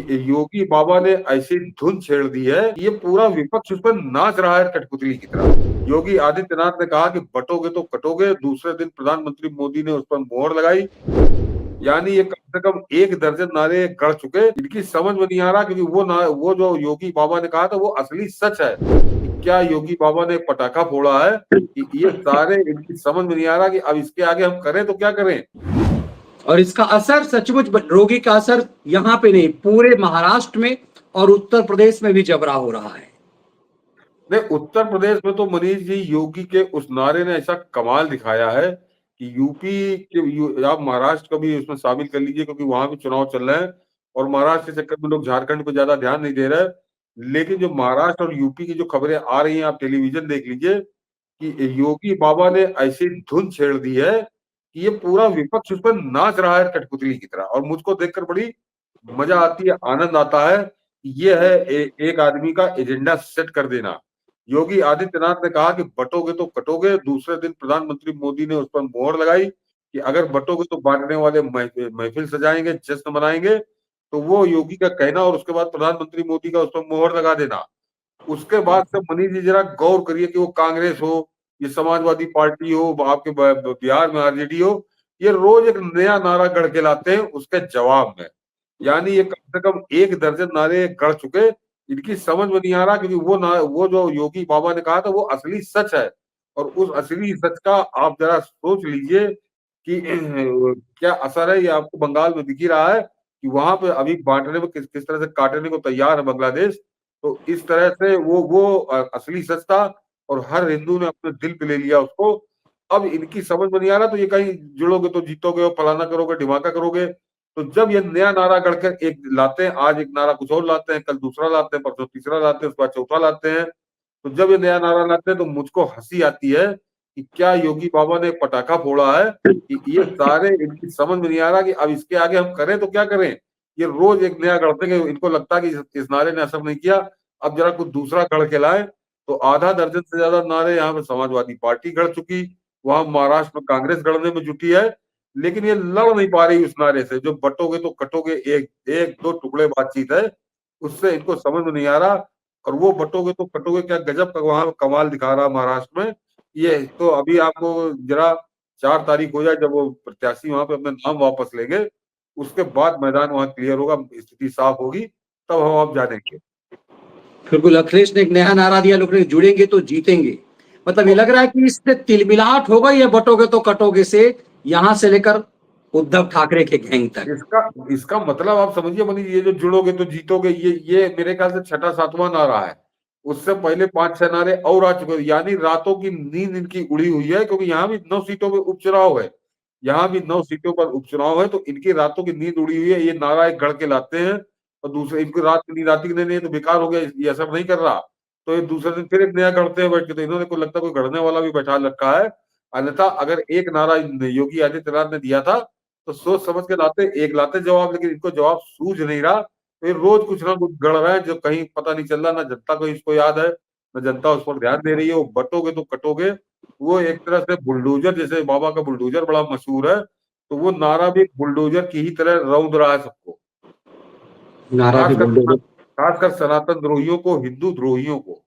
कि योगी बाबा ने ऐसी धुन छेड़ दी है, ये पूरा विपक्ष उस पर नाच रहा है कठपुतली की तरह। योगी आदित्यनाथ ने कहा कि बंटोगे तो कटोगे, दूसरे दिन प्रधानमंत्री मोदी ने उस पर मोहर लगाई। यानी ये कम से कम 1 दर्जन नारे गढ़ चुके। इनकी समझ में नहीं आ रहा क्योंकि वो जो योगी बाबा ने कहा था वो असली सच है। कि क्या योगी बाबा ने पटाखा फोड़ा है कि ये सारे इनकी समझ में नहीं आ रहा कि अब इसके आगे हम करें तो क्या करें? और इसका असर सचमुच रोगी का असर यहाँ पे नहीं, पूरे महाराष्ट्र में और उत्तर प्रदेश में भी जबरा हो रहा है। नहीं, उत्तर प्रदेश में तो मनीष जी योगी के उस नारे ने ऐसा कमाल दिखाया है कि आप महाराष्ट्र को भी उसमें शामिल कर लीजिए क्योंकि वहां भी चुनाव चल रहे हैं और महाराष्ट्र के चक्कर में लोग झारखंड को ज्यादा ध्यान नहीं दे रहे। लेकिन जो महाराष्ट्र और यूपी की जो खबरें आ रही हैं, आप टेलीविजन देख लीजिए कि योगी बाबा ने ऐसी धुन छेड़ दी है कि ये पूरा विपक्ष उस पर नाच रहा है कठपुतली की तरह। और मुझको देखकर बड़ी मजा आती है, आनंद आता है। ये है एक आदमी का एजेंडा सेट कर देना। योगी आदित्यनाथ ने कहा कि बंटोगे तो कटोगे, दूसरे दिन प्रधानमंत्री मोदी ने उस पर मोहर लगाई कि अगर बंटोगे तो बांटने वाले महफिल सजाएंगे, जश्न मनाएंगे। तो वो योगी का कहना और उसके बाद प्रधानमंत्री मोदी का उस पर मोहर लगा देना। उसके बाद से मनीष जी जरा गौर करिए कि वो कांग्रेस हो, ये समाजवादी पार्टी हो, आपके बिहार में आरजेडी हो, ये रोज एक नया नारा गढ़ के लाते हैं उसके जवाब में। यानी ये कम से कम 1 दर्जन नारे गढ़ चुके। इनकी समझ में नहीं आ रहा क्योंकि वो जो योगी बाबा ने कहा था वो असली सच है। और उस असली सच का आप जरा सोच लीजिए कि क्या असर है। ये आपको बंगाल में दिख ही रहा है कि वहां पे अभी बांटने में किस तरह से काटने को तैयार है बांग्लादेश। तो इस तरह से वो असली सच था और हर हिंदू ने अपने दिल पे ले लिया उसको। अब इनकी समझ में नहीं आ रहा तो ये कहीं जुड़ोगे तो जीतोगे और फलाना करोगे, ढिमाका करोगे। तो जब ये नया नारा गढ़कर एक लाते हैं, आज एक नारा कुछ और लाते हैं, कल दूसरा लाते हैं, परसों तीसरा लाते हैं, उसके बाद चौथा लाते हैं। तो जब ये नया नारा लाते हैं तो मुझको हंसी आती है कि क्या योगी बाबा ने पटाखा फोड़ा है कि ये सारे इनकी समझ में नहीं आ रहा कि अब इसके आगे हम करें तो क्या करें। ये रोज एक नया गढ़ते हैं, इनको लगता है कि इस नारे ने असर नहीं किया, अब जरा कुछ दूसरा गढ़ के लाए। तो आधा दर्जन से ज्यादा नारे यहाँ पे समाजवादी पार्टी गढ़ चुकी, वहां महाराष्ट्र में कांग्रेस गढ़ने में जुटी है। लेकिन ये लड़ नहीं पा रही उस नारे से जो बंटोगे तो कटोगे, एक एक दो टुकड़े बातचीत है, उससे इनको समझ में नहीं आ रहा। और वो बंटोगे तो कटोगे क्या गजब का वहां कमाल दिखा रहा महाराष्ट्र में। ये तो अभी आपको जरा 4 तारीख हो जाए जब वो प्रत्याशी वहां पे अपने नाम वापस लेंगे, उसके बाद मैदान वहां क्लियर होगा, स्थिति साफ होगी, तब हम आप जानेंगे। बिल्कुल, अखिलेश ने एक नया नारा दिया, लोग जुड़ेंगे तो जीतेंगे। मतलब ये लग रहा है कि इससे तिलमिलाहट होगा ये बटोगे तो कटोगे से, यहां से लेकर उद्धव ठाकरे के गैंग तक। इसका इसका मतलब आप समझिए मनीष, ये जो जुड़ोगे तो जीतोगे, ये मेरे ख्याल से छठा सातवां नारा है। उससे पहले 5-6 नारे और आ चुके हैं। यानी रातों की नींद इनकी उड़ी हुई है क्योंकि यहाँ भी 9 सीटों पे उपचुनाव है। यहाँ भी 9 सीटों पर उपचुनाव है तो इनकी रातों की नींद उड़ी हुई है। ये नारा एक गढ़ के लाते हैं और दूसरे इनकी रात की नींद आती कि नहीं तो बेकार हो गया, ये असर नहीं कर रहा। तो ये दूसरे दिन फिर एक नया गढ़ते हैं बैठ के। तो इन्होंने को लगता है कोई गढ़ने वाला भी बैठा रखा है। अन्यथा अगर एक नारा योगी आदित्यनाथ ने दिया था तो सोच समझ के लाते, एक लाते जवाब, लेकिन इनको जवाब सूझ नहीं रहा। तो ये रोज कुछ ना कुछ गढ़ रहे हैं जो कहीं पता नहीं चल रहा, ना जनता को इसको याद है, ना जनता उस पर ध्यान दे रही है। वो बटोगे तो कटोगे, वो एक तरह से बुलडोजर, जैसे बाबा का बुलडोजर बड़ा मशहूर है, तो वो नारा भी एक बुलडोजर की ही तरह रौंद रहा है सबको। नारा भी बोल दो। खासकर सनातन द्रोहियों को, हिंदू द्रोहियों को।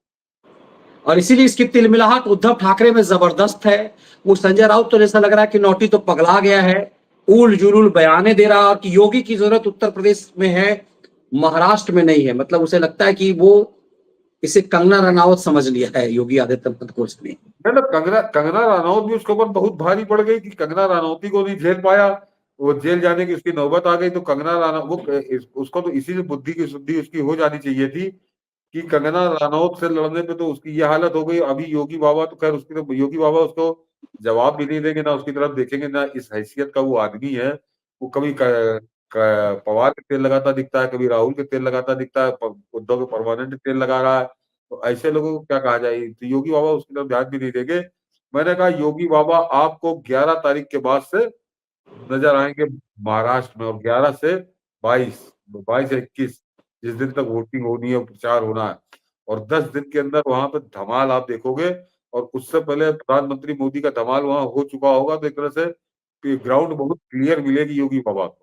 और इसीलिए इसकी तिलमिलाहट उद्धव ठाकरे में जबरदस्त है। वो संजय राउत तो ऐसा लग रहा है कि नौटी तो पगला गया है, उल जुलूल बयाने दे रहा कि योगी की जरूरत उत्तर प्रदेश में है, महाराष्ट्र में नहीं है। मतलब उसे लगता है कि वो इसे कंगना रनावत समझ लिया है योगी आदित्यनाथ को उसने। मतलब कंगना कंगना रनौत भी उसके ऊपर बहुत भारी पड़ गई कि कंगना रनौती को नहीं झेल पाया। वो जेल जाने की उसकी नौबत आ गई। तो कंगना रनौत उसको तो इसी से बुद्धि की शुद्धि उसकी हो जानी चाहिए थी कि कंगना रनौत से लड़ने पे तो उसकी ये हालत हो गई। अभी योगी बाबा तो खैर उसकी तो योगी बाबा उसको जवाब भी नहीं देंगे, ना उसकी तरफ देखेंगे, ना इस हैसियत का वो आदमी है। वो कभी पवार के तेल लगाता दिखता है, कभी राहुल के तेल लगाता दिखता है, उद्धव के परमानेंट तेल लगा रहा है। तो ऐसे लोगों को क्या कहा जाए। तो योगी बाबा उसकी तरफ ध्यान भी नहीं देंगे। मैंने कहा योगी बाबा आपको 11 तारीख के बाद से नजर आएंगे महाराष्ट्र में, और 11 से 22 से 21, जिस दिन तक वोटिंग होनी है, प्रचार होना है। और 10 दिन के अंदर वहां पे धमाल आप देखोगे। और उससे पहले प्रधानमंत्री मोदी का धमाल वहां हो चुका होगा। तो एक तरह से ग्राउंड बहुत क्लियर मिलेगी योगी बाबा को।